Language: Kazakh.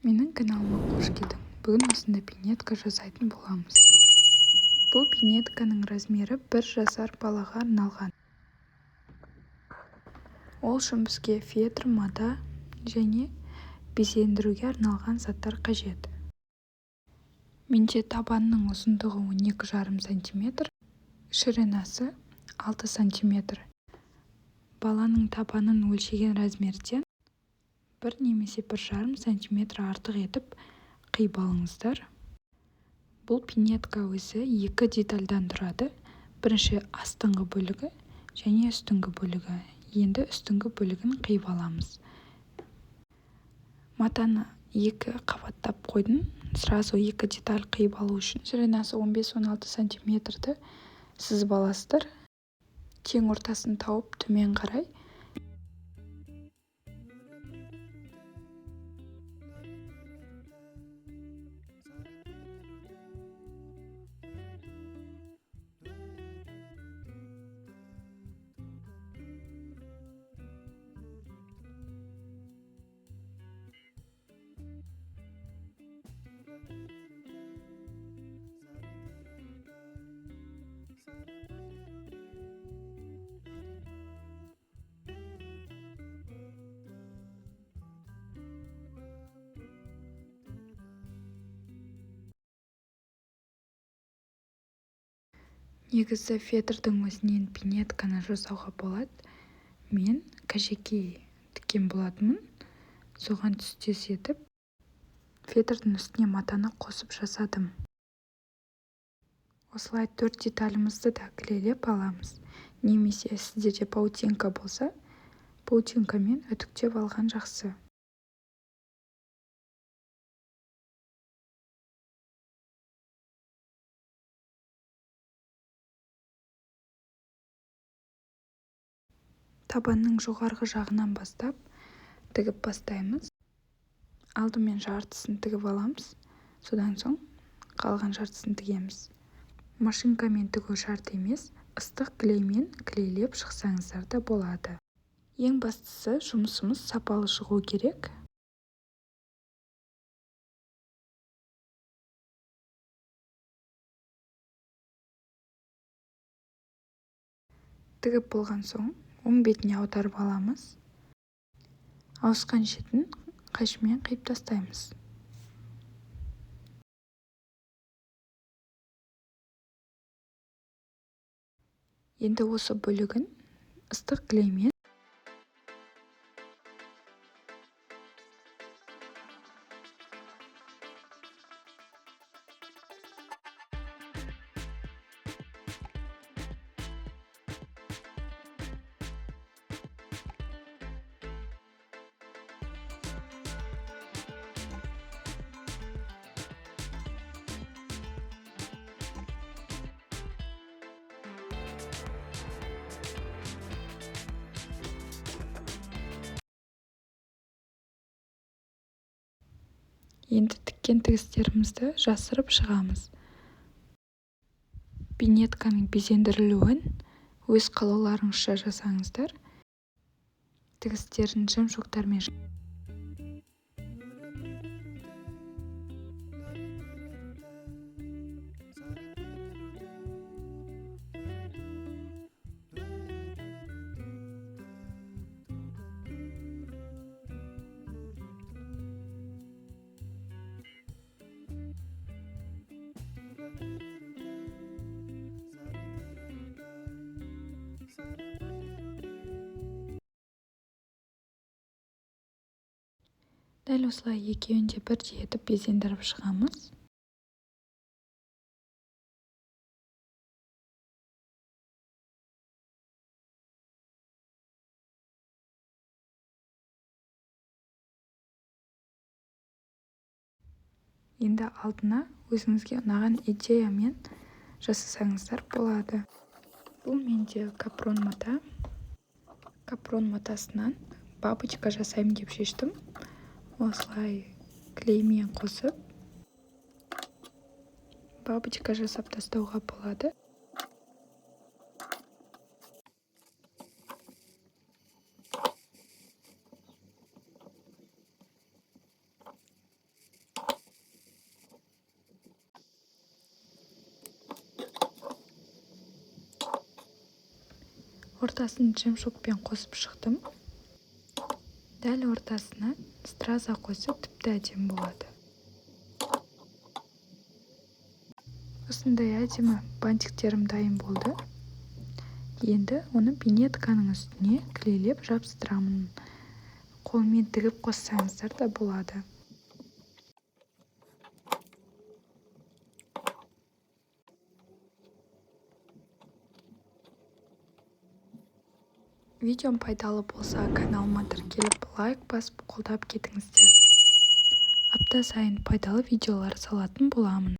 Менің каналыма қош келдің. Бүгін осындай пинетка жасайтын боламыз. Бұл пинетканың размері 1 жасар балаға арналған. Ол үшін бізге фетр, мата және безендіруге арналған заттар қажет. Менде табанның ұзындығы 12,5 см, ширинасы 6 см. Баланың табанын өлшеген размерден 1 немесе 1,5 см артық етіп қиып алыңыздар. Бұл пинетка өзі 2 детальдан тұрады. Бірінші астыңғы бөлігі және үстіңгі бөлігі. Енді үстіңгі бөлігін қиып аламыз. Матаны 2 қабаттап қойдым. Сразу 2 деталь қиып алу үшін. Ширинасы 15-16 см сызып аласыздар. Тең ортасын тауып төмен қарай негізі фетрдің өзінен пинетканы жасауға болады. Мен кәжекей тіккен болатынмын. Соған түстес етіп, фетрдің үстіне матаны қосып жасадым. Осылай 4 деталімізді да клейлеп аламыз. Немесе сіздерде паутинка болса, паутинкамен үтіктеп алған жақсы. Табанның жоғарғы жағынан бастап тігіп бастаймыз. Алдымен жартысын тігіп аламыз. Содан соң қалған жартысын тігеміз. Машинкамен тігу шарт емес, ыстық клеймен клейлеп шықсаңыздар да болады. Ең бастысы жұмысымыз сапалы шығу керек. Тігіп болған соң оң бетіне аударып аламыз. Ауысқан шетін қайшымен қиып тастаймыз. Енді осы бөлігін ыстық клеймен енді тіккен тігістерімізді жасырып шығамыз. Пинетканың безендірілуін өз қалауларыңызша жасаңыздар. Тігістерін жым-шоқтармен дәл осылай екеуін де бірдей етіп безендіріп шығамыз. Енді алдына өзіңізге ұнаған идеямен жасасаңыздар болады. Бұл менде капрон мата. Капрон матасынан бабочка жасаймын деп шештім. Осылай клеймен қосып, бабочка жасап тастауға болады. ортасын жемшокпен қосып шықтым. Дәл ортасына страза қойсақ тіпті әдемі болады. Осындай әдемі бантиктерім дайын болды. Енді оны пинетканың үстіне клейлеп жабыстырамын. Қолмен тігіп қоссаңыздар да болады. Видеом пайдалы болса, каналыма тіркеліп, лайк басып қолдап кетіңіздер. Апта сайын пайдалы видеолар салатын боламын.